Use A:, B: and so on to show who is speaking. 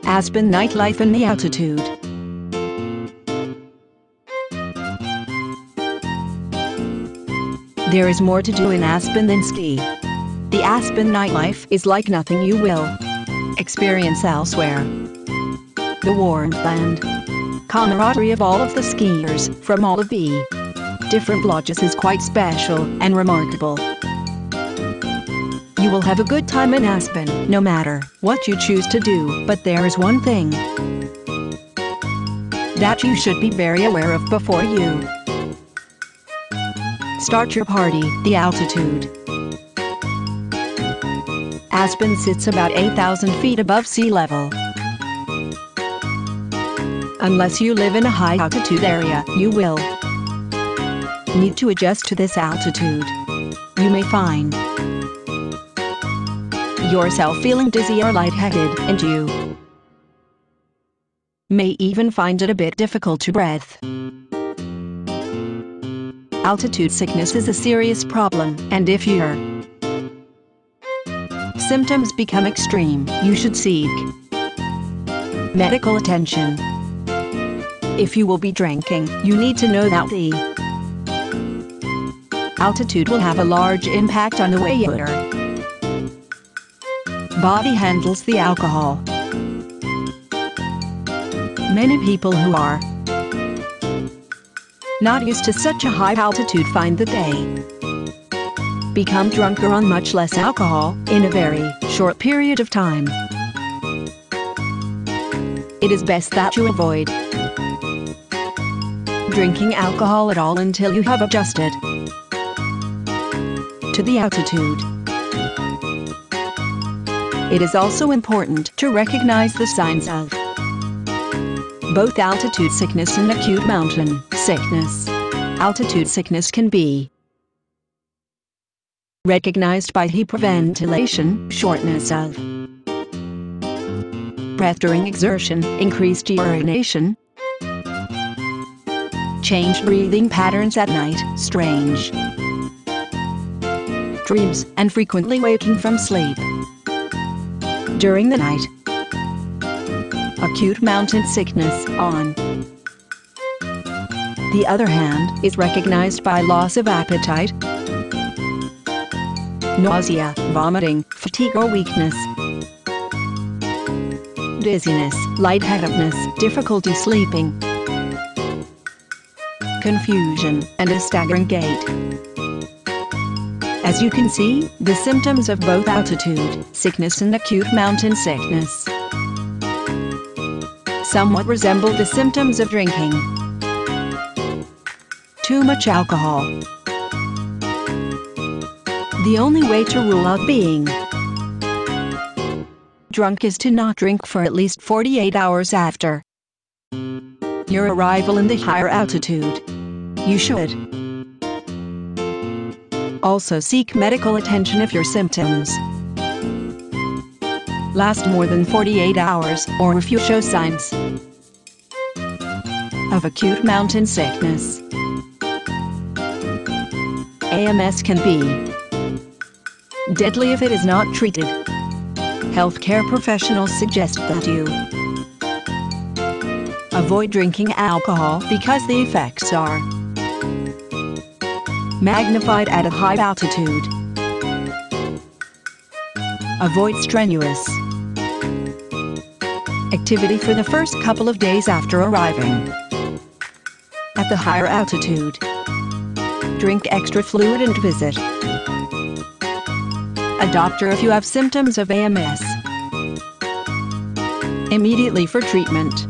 A: Aspen Nightlife in the altitude. There is more to do in Aspen than ski. The Aspen Nightlife is like nothing you will experience elsewhere. The warmth and camaraderie of all of the skiers from all of the different lodges is quite special and remarkable. You will have a good time in Aspen, no matter what you choose to do, but there is one thing that you should be very aware of before you start your party: the altitude. Aspen sits about 8,000 feet above sea level. Unless you live in a high-altitude area, you will need to adjust to this altitude. You may find yourself feeling dizzy or lightheaded, and you may even find it a bit difficult to breathe. Altitude sickness is a serious problem, and if your symptoms become extreme, you should seek medical attention. If you will be drinking, you need to know that the altitude will have a large impact on the way your body handles the alcohol. Many people who are not used to such a high altitude find that they become drunker on much less alcohol in a very short period of time. It is best that you avoid drinking alcohol at all until you have adjusted to the altitude. It is also important to recognize the signs of both altitude sickness and acute mountain sickness. Altitude sickness can be recognized by hyperventilation, shortness of breath during exertion, increased urination, changed breathing patterns at night, strange dreams, and frequently waking from sleep during the night. Acute mountain sickness, on the other hand, is recognized by loss of appetite, nausea, vomiting, fatigue or weakness, dizziness, lightheadedness, difficulty sleeping, confusion, and a staggering gait. As you can see, the symptoms of both altitude sickness and acute mountain sickness somewhat resemble the symptoms of drinking too much alcohol. The only way to rule out being drunk is to not drink for at least 48 hours after your arrival in the higher altitude. You should also seek medical attention if your symptoms last more than 48 hours, or if you show signs of acute mountain sickness. AMS can be deadly if it is not treated. Healthcare professionals suggest that you avoid drinking alcohol because the effects are magnified at a high altitude. Avoid strenuous activity for the first couple of days after arriving at the higher altitude. Drink extra fluid and visit a doctor if you have symptoms of AMS immediately for treatment.